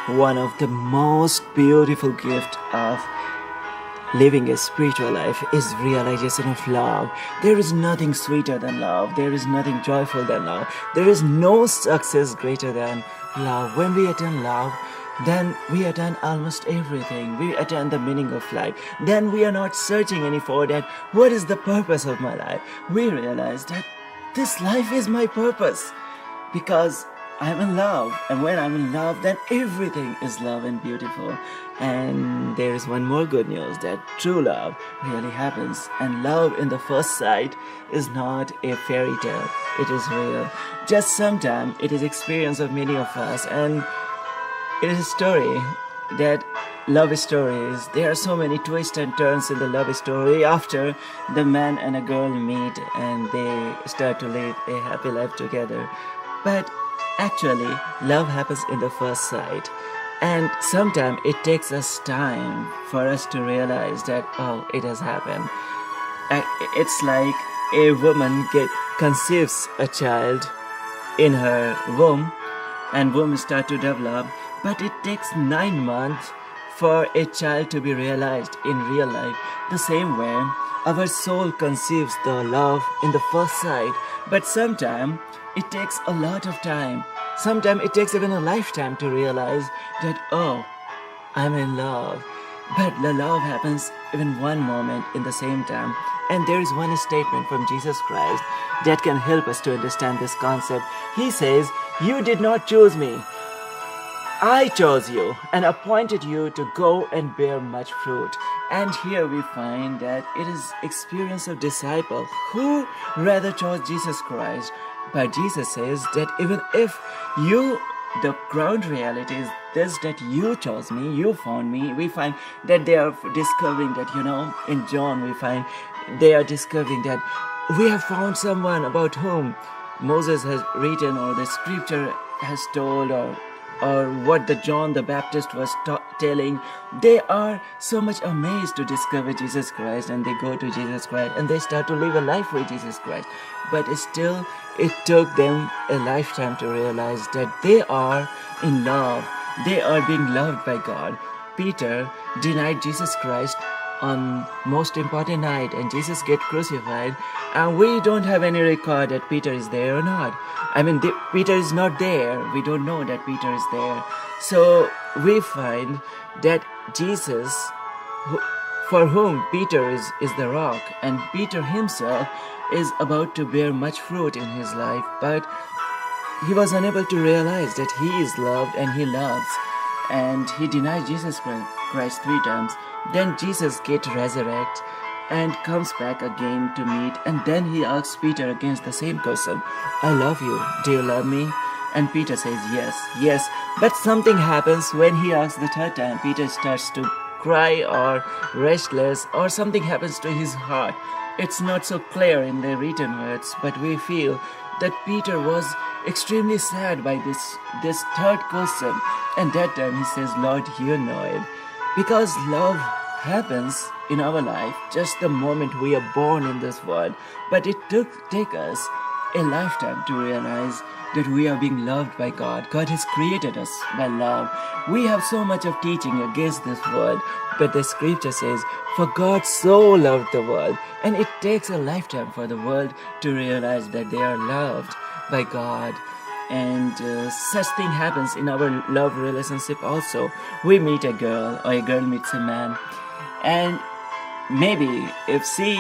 one of the most beautiful gifts of living a spiritual life is realization of love. There is nothing sweeter than love. There is nothing joyful than love. There is no success greater than love. When we attain love, then we attain almost everything. We attain the meaning of life. Then we are not searching any for that. What is the purpose of my life? We realize that this life is my purpose because I'm in love, and when I'm in love, then everything is love and beautiful. And there is one more good news, that true love really happens, and love in the first sight is not a fairy tale, it is real. Just sometimes it is experience of many of us, and it is a story that love stories. There are so many twists and turns in the love story after the man and a girl meet and they start to live a happy life together. But actually, love happens in the first sight. And sometimes it takes us time for us to realize that, oh, it has happened. It's like a woman conceives a child in her womb, and womb start to develop, but it takes 9 months for a child to be realized in real life. The same way, our soul conceives the love in the first sight, but sometimes it takes a lot of time. Sometimes it takes even a lifetime to realize that, oh, I'm in love. But the love happens even one moment in the same time. And there is one statement from Jesus Christ that can help us to understand this concept. He says, "You did not choose me. I chose you and appointed you to go and bear much fruit." And here we find that it is experience of disciple who rather chose Jesus Christ. But Jesus says that even if the ground reality is this, that you chose me, you found me, we find that they are discovering that, in John we find they are discovering that we have found someone about whom Moses has written, or the scripture has told, or what the John the Baptist was telling. They are so much amazed to discover Jesus Christ, and they go to Jesus Christ and they start to live a life with Jesus Christ. But still, it took them a lifetime to realize that they are in love. They are being loved by God. Peter denied Jesus Christ on most important night, and Jesus get crucified, and we don't have any record that Peter is there or not. Peter is not there. We don't know that Peter is there. So we find that Jesus, for whom Peter is the rock, and Peter himself is about to bear much fruit in his life, but he was unable to realize that he is loved and he loves, and he denied Jesus Christ 3 times. Then Jesus gets resurrected and comes back again to meet, and then he asks Peter again the same question, "I love you, do you love me?" And Peter says yes. But something happens when he asks the 3rd time. Peter starts to cry or restless, or something happens to his heart. It's not so clear in the written words, but we feel that Peter was extremely sad by this 3rd question. And that time he says, "Lord, you know it." Because love happens in our life just the moment we are born in this world. But it take us a lifetime to realize that we are being loved by God. God has created us by love. We have so much of teaching against this world, but the scripture says, "For God so loved the world." And it takes a lifetime for the world to realize that they are loved by God. And such thing happens in our love relationship also. We meet a girl, or a girl meets a man, and maybe if she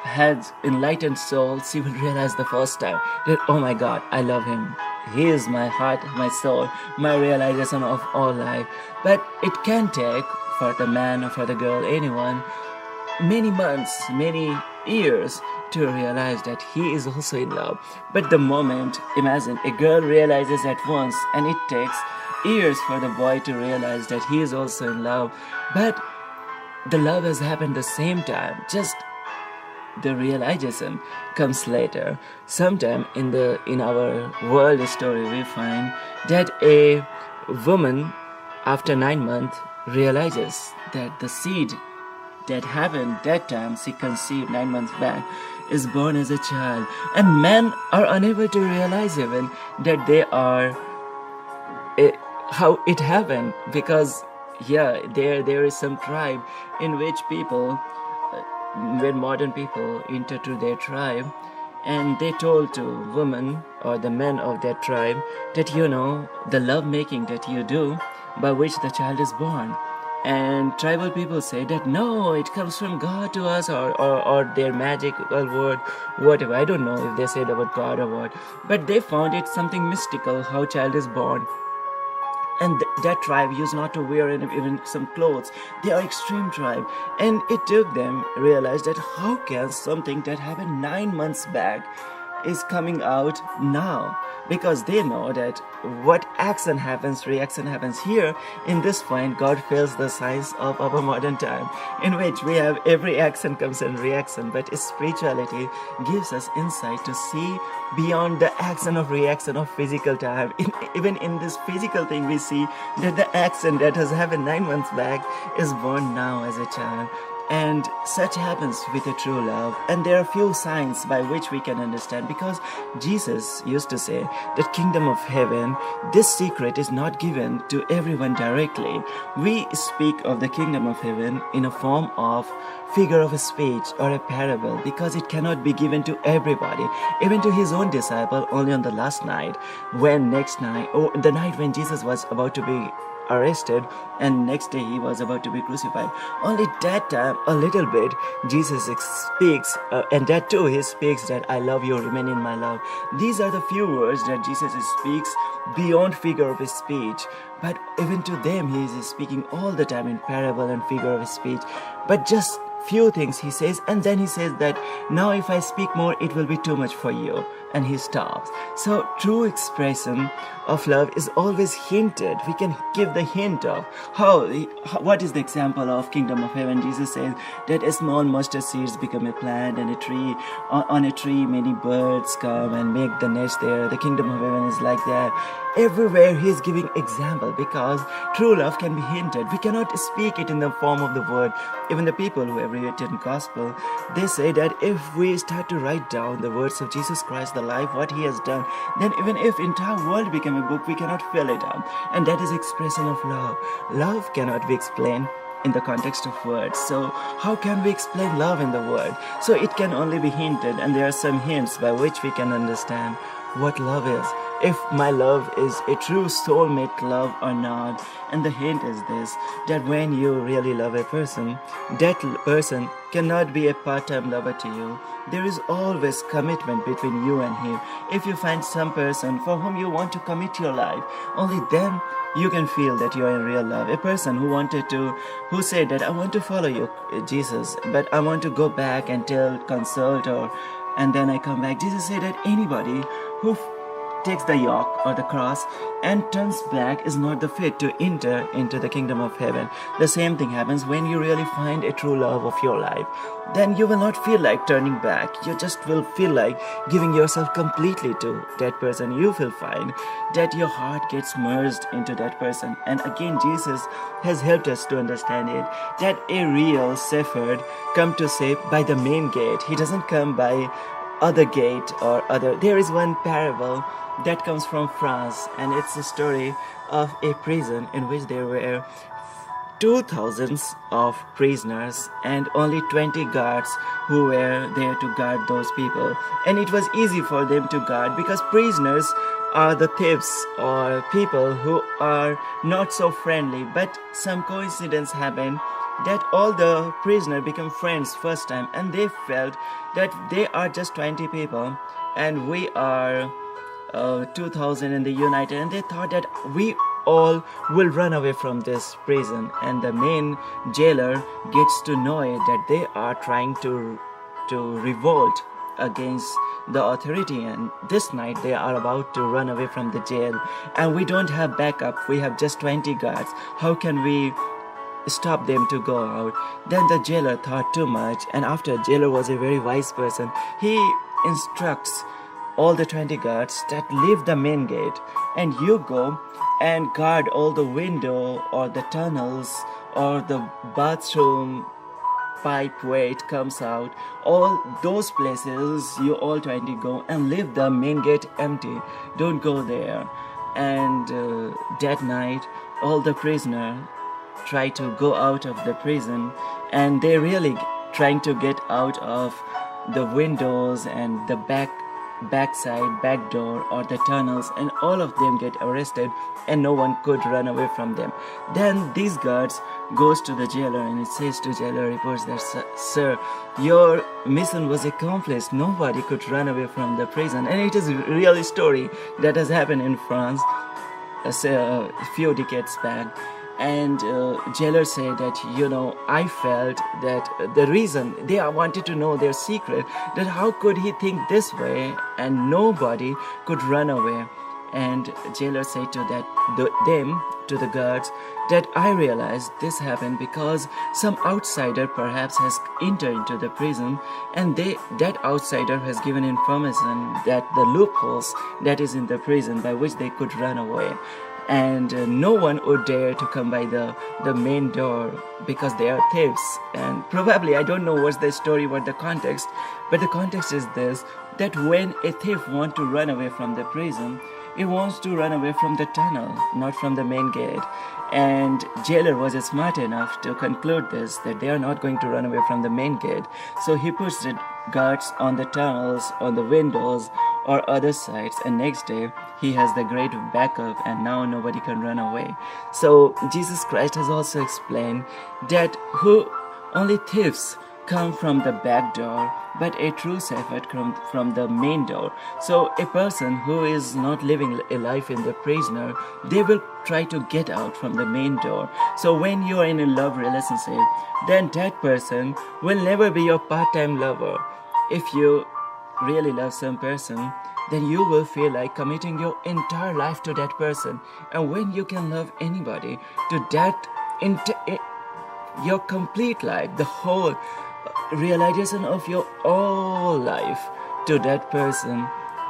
has enlightened soul, she will realize the first time that, oh my God, I love him. He is my heart, my soul, my realization of all life. But it can take, for the man or for the girl, anyone, many months, many years to realize that he is also in love. But the moment, imagine, a girl realizes at once, and it takes years for the boy to realize that he is also in love. But the love has happened the same time, just the realization comes later. Sometime in our world story, we find that a woman after 9 months realizes that the seed that happened that time she conceived 9 months back is born as a child, and men are unable to realize even that they are how it happened, because yeah, there is some tribe in which people, when modern people enter to their tribe, and they told to women or the men of their tribe that, the love making that you do, by which the child is born. And tribal people say that no, it comes from God to us, or their magical word, whatever. I don't know if they said about God or what, but they found it something mystical how child is born. And that tribe used not to wear even some clothes. They are extreme tribe, and it took them realize that how can something that happened 9 months back is coming out now, because they know that what action happens, reaction happens. Here in this point, God fails the science of our modern time, in which we have every action comes in reaction, but spirituality gives us insight to see beyond the action of reaction of physical time. Even in this physical thing, we see that the action that has happened 9 months back is born now as a child. And such happens with a true love. And there are few signs by which we can understand, because Jesus used to say that kingdom of heaven, this secret is not given to everyone directly. We speak of the kingdom of heaven in a form of figure of a speech or a parable, because it cannot be given to everybody, even to his own disciple only on the last night, when next night, or the night when Jesus was about to be arrested, and next day he was about to be crucified. Only that time, a little bit, Jesus speaks, and that too he speaks that I love you, remain in my love. These are the few words that Jesus speaks beyond figure of his speech, but even to them he is speaking all the time in parable and figure of his speech. But just few things he says, and then he says that now if I speak more, it will be too much for you, and he stops. So true expression of love is always hinted. We can give the hint of what is the example of kingdom of heaven. Jesus says that a small mustard seeds become a plant, and a tree, on a tree many birds come and make the nest there. The kingdom of heaven is like that. Everywhere he is giving example, because true love can be hinted. We cannot speak it in the form of the word. Even the people who have written gospel, they say that if we start to write down the words of Jesus Christ, the life, what he has done, then even if entire world became a book, we cannot fill it up. And that is expression of love. Love cannot be explained in the context of words. So how can we explain love in the word? So it can only be hinted, and there are some hints by which we can understand what love is, if my love is a true soulmate love or not. And the hint is this, that when you really love a person, that person cannot be a part-time lover to you. There is always commitment between you and him. If you find some person for whom you want to commit your life, only then you can feel that you are in real love. A person who said that I want to follow you, Jesus, but I want to go back and consult, and then I come back. Jesus said that anybody who takes the yoke or the cross and turns back is not the fit to enter into the kingdom of heaven. The same thing happens when you really find a true love of your life. Then you will not feel like turning back. You just will feel like giving yourself completely to that person. You will find that your heart gets merged into that person. And again, Jesus has helped us to understand it, that a real shepherd comes to save by the main gate. He doesn't come by other gate or other. There is one parable that comes from France, and it's a story of a prison in which there were 2,000 of prisoners and only 20 guards who were there to guard those people. And it was easy for them to guard, because prisoners are the thieves or people who are not so friendly. But some coincidence happened that all the prisoners become friends first time, and they felt that they are just 20 people and we are 2,000 in the united, and they thought that we all will run away from this prison. And the main jailer gets to know it, that they are trying to revolt against the authority, and this night they are about to run away from the jail, and we don't have backup. We have just 20 guards. How can we stop them to go out? Then the jailer thought too much, and after jailer was a very wise person, he instructs all the 20 guards that leave the main gate, and you go and guard all the window or the tunnels or the bathroom pipe where it comes out. All those places you all 20 go and leave the main gate empty. Don't go there. And that night, all the prisoners try to go out of the prison, and they really trying to get out of the windows and the back door or the tunnels, and all of them get arrested, and no one could run away from them. Then these guards goes to the jailer, and it says to jailer, reports that, sir, your mission was accomplished, nobody could run away from the prison. And it is a real story that has happened in France a few decades back. And jailer said that, I felt that the reason they wanted to know their secret, that how could he think this way and nobody could run away. And jailer said to the guards, that I realized this happened because some outsider perhaps has entered into the prison, and that outsider has given information that the loopholes that is in the prison by which they could run away. And no one would dare to come by the main door because they are thieves. And probably, I don't know what's the story, what the context, but the context is this, that when a thief wants to run away from the prison, he wants to run away from the tunnel, not from the main gate. And jailer was smart enough to conclude this, that they are not going to run away from the main gate. So he puts the guards on the tunnels, on the windows, or other sides, and next day he has the great backup, and now nobody can run away. So Jesus Christ has also explained that only thieves come from the back door, but a true shepherd comes from the main door. So a person who is not living a life in the prisoner, they will try to get out from the main door. So when you are in a love relationship, then that person will never be your part-time lover. If you really love some person, then you will feel like committing your entire life to that person. And when you can love anybody to that your complete life, the whole realization of your all life to that person,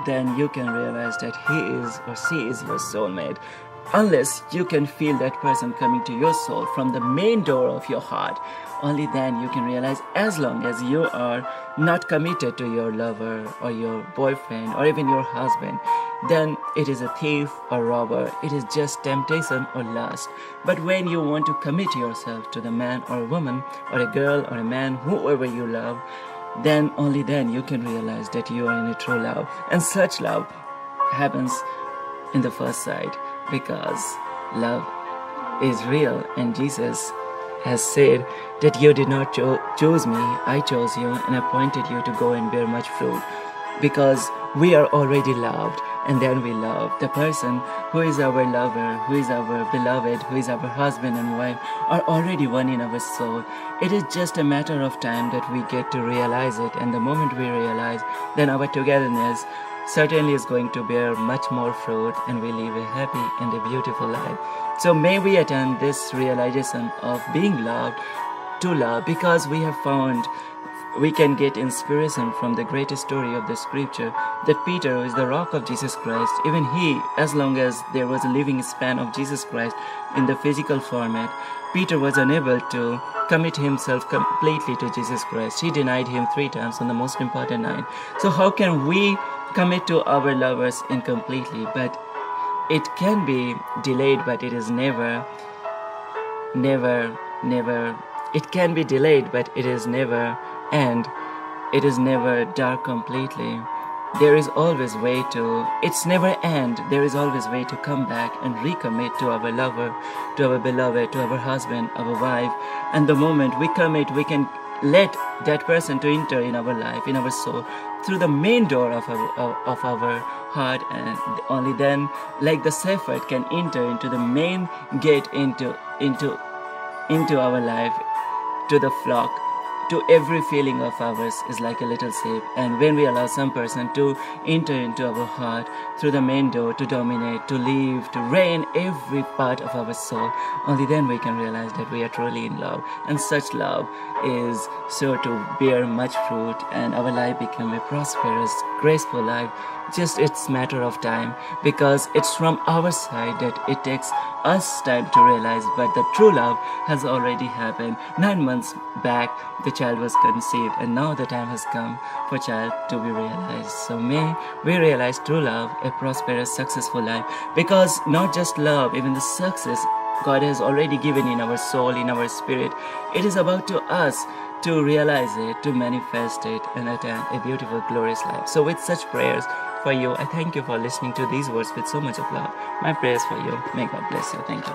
then you can realize that he is or she is your soulmate. Unless you can feel that person coming to your soul from the main door of your heart, only then you can realize, as long as you are not committed to your lover or your boyfriend or even your husband, then it is a thief or robber. It is just temptation or lust. But when you want to commit yourself to the man or a woman or a girl or a man, whoever you love, then only then you can realize that you are in a true love. And such love happens in the first sight, because love is real, and Jesus has said that you did not choose me, I chose you and appointed you to go and bear much fruit, because we are already loved, and then we love. The person who is our lover, who is our beloved, who is our husband and wife, are already one in our soul. It is just a matter of time that we get to realize it, and the moment we realize, then our togetherness certainly is going to bear much more fruit, and we live a happy and a beautiful life. So may we attain this realization of being loved to love, because we have found we can get inspiration from the greatest story of the scripture, that Peter is the rock of Jesus Christ. Even he, as long as there was a living span of Jesus Christ in the physical format, Peter was unable to commit himself completely to Jesus Christ. He denied him 3 times on the most important night. So how can we commit to our lovers incompletely? But it can be delayed, but it is never. It can be delayed, but it is never, and it is never dark completely. There is always way to, it's never end. There is always way to come back and recommit to our lover, to our beloved, to our husband, our wife. And the moment we commit, we can let that person to enter in our life, in our soul, through the main door of our heart, and only then, like the shepherd can enter into the main gate into our life, to the flock, to every feeling of ours is like a little sheep. And when we allow some person to enter into our heart through the main door, to dominate, to live, to reign every part of our soul, only then we can realize that we are truly in love. And such love is sure to bear much fruit, and our life become a prosperous, graceful life. Just it's matter of time, because it's from our side that it takes us time to realize, but the true love has already happened. 9 months back, the child was conceived, and now the time has come for child to be realized. So may we realize true love, a prosperous, successful life, because not just love, even the success God has already given in our soul, in our spirit. It is about to us to realize it, to manifest it, and attain a beautiful, glorious life. So with such prayers for you, I thank you for listening to these words with so much of love. My prayers for you. May God bless you. Thank you.